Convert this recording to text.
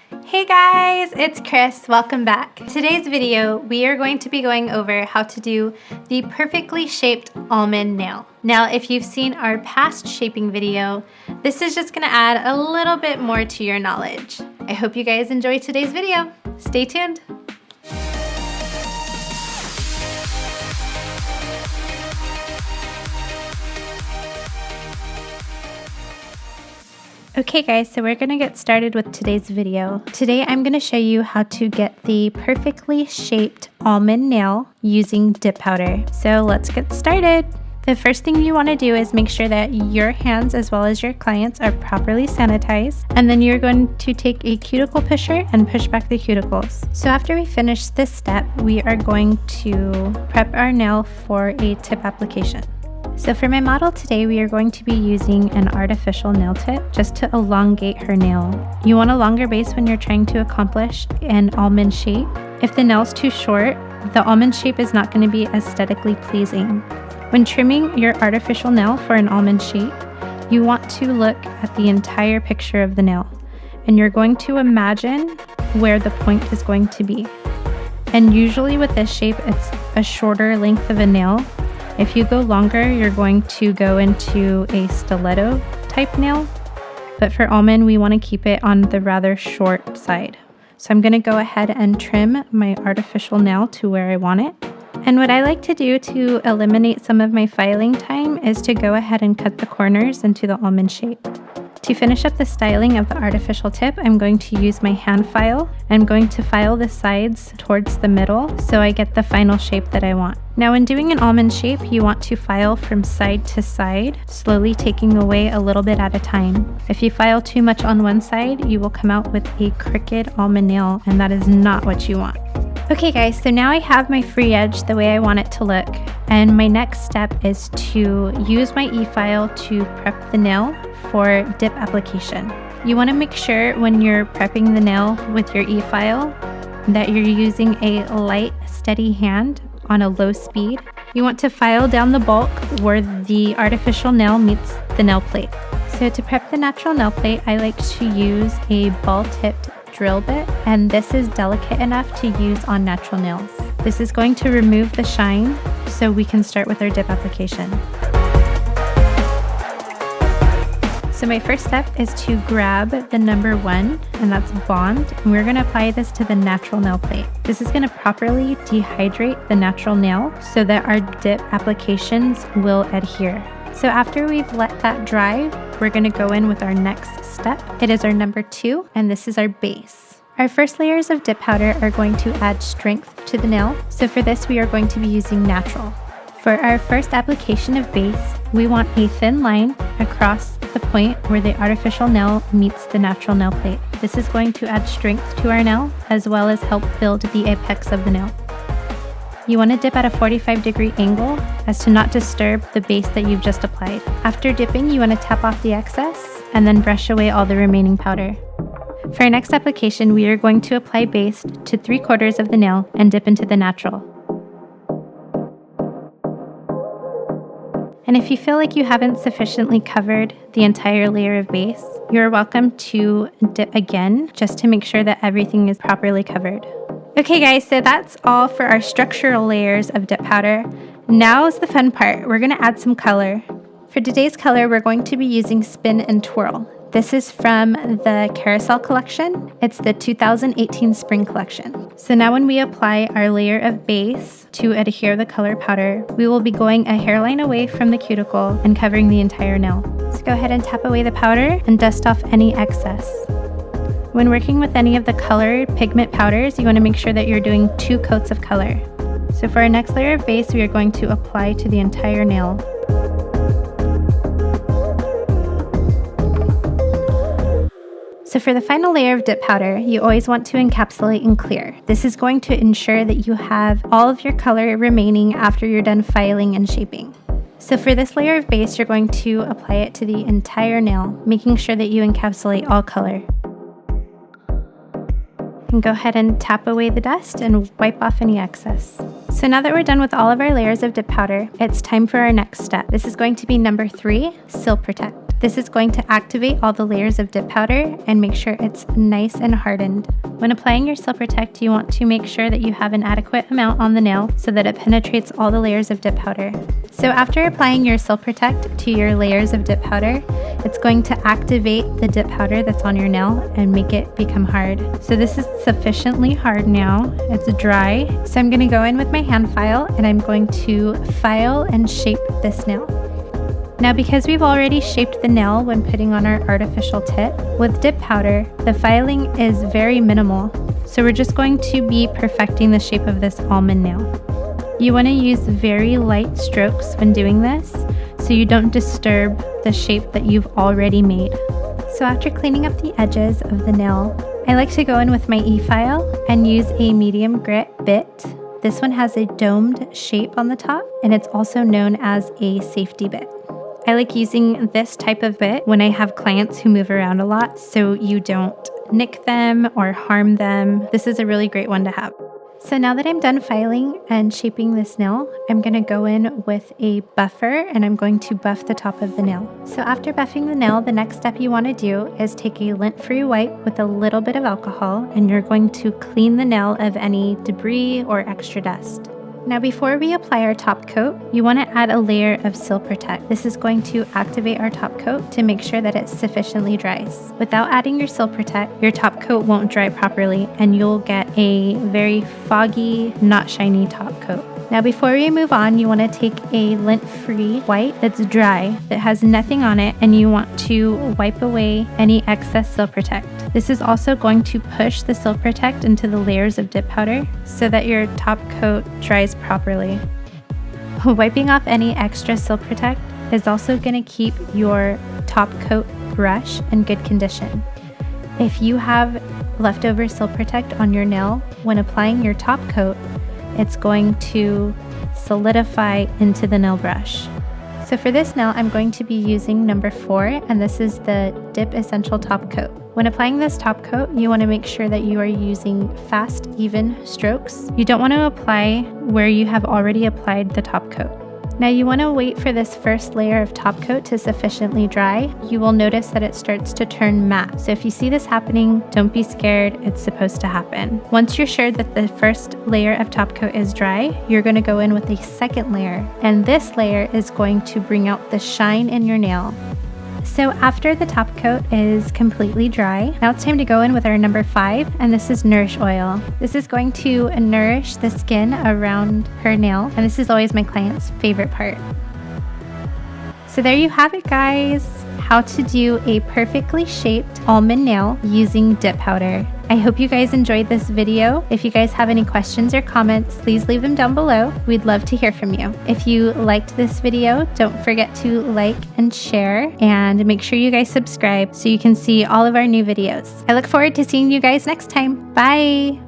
Hey guys, it's Chris. Welcome back. In today's video, we are going to be going over how to do the perfectly shaped almond nail. Now, if you've seen our past shaping video, this is just gonna add a little bit more to your knowledge. I hope you guys enjoy today's video. Stay tuned. Okay guys, so we're gonna get started with today's video. Today I'm gonna show you how to get the perfectly shaped almond nail using dip powder. So let's get started. The first thing you wanna do is make sure that your hands as well as your clients are properly sanitized. And then you're going to take a cuticle pusher and push back the cuticles. So after we finish this step, we are going to prep our nail for a tip application. So for my model today, we are going to be using an artificial nail tip just to elongate her nail. You want a longer base when you're trying to accomplish an almond shape. If the nail's too short, the almond shape is not going to be aesthetically pleasing. When trimming your artificial nail for an almond shape, you want to look at the entire picture of the nail. And you're going to imagine where the point is going to be. And usually with this shape, it's a shorter length of a nail. If you go longer, you're going to go into a stiletto type nail, but for almond, we want to keep it on the rather short side. So I'm going to go ahead and trim my artificial nail to where I want it. And what I like to do to eliminate some of my filing time is to go ahead and cut the corners into the almond shape. To finish up the styling of the artificial tip, I'm going to use my hand file. I'm going to file the sides towards the middle so I get the final shape that I want. Now when doing an almond shape, you want to file from side to side, slowly taking away a little bit at a time. If you file too much on one side, you will come out with a crooked almond nail, and that is not what you want. Okay guys, so now I have my free edge the way I want it to look, and my next step is to use my e-file to prep the nail for dip application. You want to make sure when you're prepping the nail with your e-file that you're using a light, steady hand on a low speed. You want to file down the bulk where the artificial nail meets the nail plate. So to prep the natural nail plate, I like to use a ball-tipped drill bit, and this is delicate enough to use on natural nails. This is going to remove the shine so we can start with our dip application. So my first step is to grab the number 1, and that's Bond, and we're going to apply this to the natural nail plate. This is going to properly dehydrate the natural nail so that our dip applications will adhere. So after we've let that dry, we're going to go in with our next step. It is our number 2, and this is our base. Our first layers of dip powder are going to add strength to the nail. So for this, we are going to be using natural. For our first application of base, we want a thin line across the point where the artificial nail meets the natural nail plate. This is going to add strength to our nail as well as help build the apex of the nail. You want to dip at a 45-degree angle as to not disturb the base that you've just applied. After dipping, you want to tap off the excess and then brush away all the remaining powder. For our next application, we are going to apply base to 3/4 of the nail and dip into the natural. And if you feel like you haven't sufficiently covered the entire layer of base, you're welcome to dip again just to make sure that everything is properly covered. Okay guys, so that's all for our structural layers of dip powder. Now is the fun part. We're going to add some color. For today's color, we're going to be using Spin and Twirl. This is from the Carousel collection. It's the 2018 spring collection. So now when we apply our layer of base to adhere the color powder, we will be going a hairline away from the cuticle and covering the entire nail. So go ahead and tap away the powder and dust off any excess. When working with any of the colored pigment powders, you want to make sure that you're doing 2 coats of color. So for our next layer of base, we are going to apply to the entire nail. So for the final layer of dip powder, you always want to encapsulate in clear. This is going to ensure that you have all of your color remaining after you're done filing and shaping. So for this layer of base, you're going to apply it to the entire nail, making sure that you encapsulate all color. And go ahead and tap away the dust and wipe off any excess. So now that we're done with all of our layers of dip powder, it's time for our next step. This is going to be number 3, Seal Protect. This is going to activate all the layers of dip powder and make sure it's nice and hardened. When applying your Seal Protect, you want to make sure that you have an adequate amount on the nail so that it penetrates all the layers of dip powder. So after applying your Seal Protect to your layers of dip powder, it's going to activate the dip powder that's on your nail and make it become hard. So this is sufficiently hard now. It's dry. So I'm going to go in with my hand file and I'm going to file and shape this nail. Now, because we've already shaped the nail when putting on our artificial tip, with dip powder, the filing is very minimal. So we're just going to be perfecting the shape of this almond nail. You want to use very light strokes when doing this, so you don't disturb the shape that you've already made. So after cleaning up the edges of the nail, I like to go in with my e-file and use a medium grit bit. This one has a domed shape on the top, and it's also known as a safety bit. I like using this type of bit when I have clients who move around a lot, so you don't nick them or harm them. This is a really great one to have. So now that I'm done filing and shaping this nail, I'm going to go in with a buffer and I'm going to buff the top of the nail. So after buffing the nail, the next step you want to do is take a lint-free wipe with a little bit of alcohol and you're going to clean the nail of any debris or extra dust. Now before we apply our top coat, you want to add a layer of Seal Protect. This is going to activate our top coat to make sure that it sufficiently dries. Without adding your Seal Protect, your top coat won't dry properly and you'll get a very foggy, not shiny top coat. Now before we move on, you want to take a lint-free wipe that's dry, that has nothing on it, and you want to wipe away any excess Seal Protect. This is also going to push the Seal Protect into the layers of dip powder so that your top coat dries properly. Wiping off any extra Seal Protect is also going to keep your top coat brush in good condition. If you have leftover Seal Protect on your nail when applying your top coat, it's going to solidify into the nail brush. So for this nail, I'm going to be using number 4, and this is the Dip Essential Top Coat. When applying this top coat, you want to make sure that you are using fast, even strokes. You don't want to apply where you have already applied the top coat. Now you want to wait for this first layer of top coat to sufficiently dry. You will notice that it starts to turn matte. So if you see this happening, don't be scared, it's supposed to happen. Once you're sure that the first layer of top coat is dry, you're going to go in with a second layer. And this layer is going to bring out the shine in your nail. So after the top coat is completely dry, now it's time to go in with our number 5, and this is Nourish Oil. This is going to nourish the skin around her nail, and this is always my client's favorite part. So there you have it, guys. How to do a perfectly shaped almond nail using dip powder. I hope you guys enjoyed this video. If you guys have any questions or comments, please leave them down below. We'd love to hear from you. If you liked this video, don't forget to like and share, and make sure you guys subscribe so you can see all of our new videos. I look forward to seeing you guys next time. Bye!